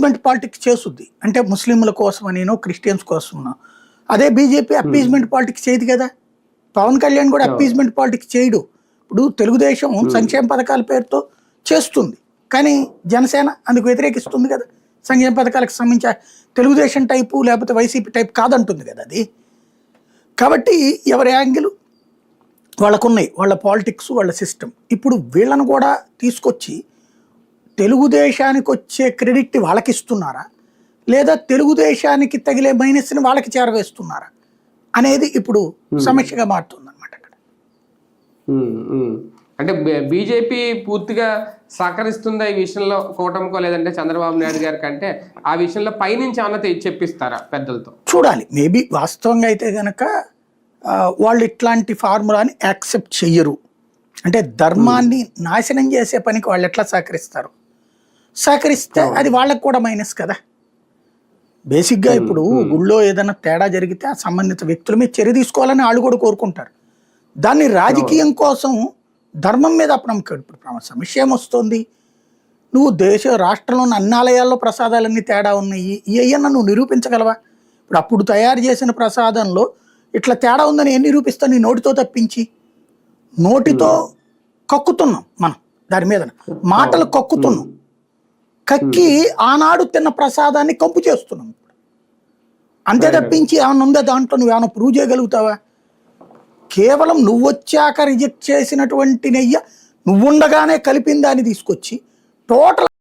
Appeasement politics చేస్తుంది. అంటే ముస్లింల కోసమనేనో క్రిస్టియన్స్ కోసమనో. అదే బీజేపీ అప్పీజ్మెంట్ పాలిటిక్స్ చేయదు కదా. పవన్ కళ్యాణ్ కూడా అప్పీజ్మెంట్ పాలిటిక్స్ చేయడు. ఇప్పుడు తెలుగుదేశం సంక్షేమ పథకాల పేరుతో చేస్తుంది, కానీ జనసేన అందుకు వ్యతిరేకిస్తుంది కదా. సంక్షేమ పథకాలకు సంబంధించి తెలుగుదేశం టైపు లేకపోతే వైసీపీ టైప్ కాదంటుంది కదా అది. కాబట్టి ఎవరి యాంగిల్ వాళ్ళకున్నాయి, వాళ్ళ పాలిటిక్స్, వాళ్ళ సిస్టమ్. ఇప్పుడు వీళ్ళను కూడా తీసుకొచ్చి తెలుగుదేశానికి వచ్చే క్రెడిట్ వాళ్ళకి ఇస్తున్నారా, లేదా తెలుగుదేశానికి తగిలే మైనస్ని వాళ్ళకి చేరవేస్తున్నారా అనేది ఇప్పుడు సమస్యగా మారుతుంది అనమాట అక్కడ. అంటే బీజేపీ పూర్తిగా సహకరిస్తుందా ఈ విషయంలో కూటమికో, లేదంటే చంద్రబాబు నాయుడు గారి కంటే ఆ విషయంలో పైనుంచి ఏమన్నా చెప్పిస్తారా పెద్దలతో? చూడాలి. మేబీ వాస్తవంగా అయితే కనుక వాళ్ళు ఇట్లాంటి ఫార్ములాని యాక్సెప్ట్ చెయ్యరు. అంటే ధర్మాన్ని నాశనం చేసే పనికి వాళ్ళు ఎట్లా సహకరిస్తారు? సహకరిస్తే అది వాళ్ళకు కూడా మైనస్ కదా. బేసిక్గా ఇప్పుడు గుళ్ళో ఏదైనా తేడా జరిగితే ఆ సంబంధిత వ్యక్తుల మీద చర్య తీసుకోవాలని వాళ్ళు కూడా కోరుకుంటారు. దాన్ని రాజకీయం కోసం ధర్మం మీద అపనమ్మకం. ఇప్పుడు సమస్య ఏమొస్తుంది, నువ్వు రాష్ట్రంలోని అన్ని ఆలయాల్లో ప్రసాదాలన్నీ తేడా ఉన్నాయి, ఇవన్నా నువ్వు నిరూపించగలవా? ఇప్పుడు అప్పుడు తయారు చేసిన ప్రసాదంలో ఇట్లా తేడా ఉందని ఏం నిరూపిస్తావు? నీ నోటితో తప్పించి. నోటితో కక్కుతున్నాం మనం, దాని మీద మాటలు కక్కుతున్నాం, కక్కి ఆనాడు తిన్న ప్రసాదాన్ని కంపు చేస్తున్నాం ఇప్పుడు. అంతే తప్పించి ఏమన్నా ఉందా దాంట్లో? నువ్వేమన్నా ప్రూవ్ చేయగలుగుతావా? కేవలం నువ్వొచ్చాక రిజెక్ట్ చేసినటువంటి నెయ్యి నువ్వుండగానే కలిపిన దాన్ని తీసుకొచ్చి టోటల్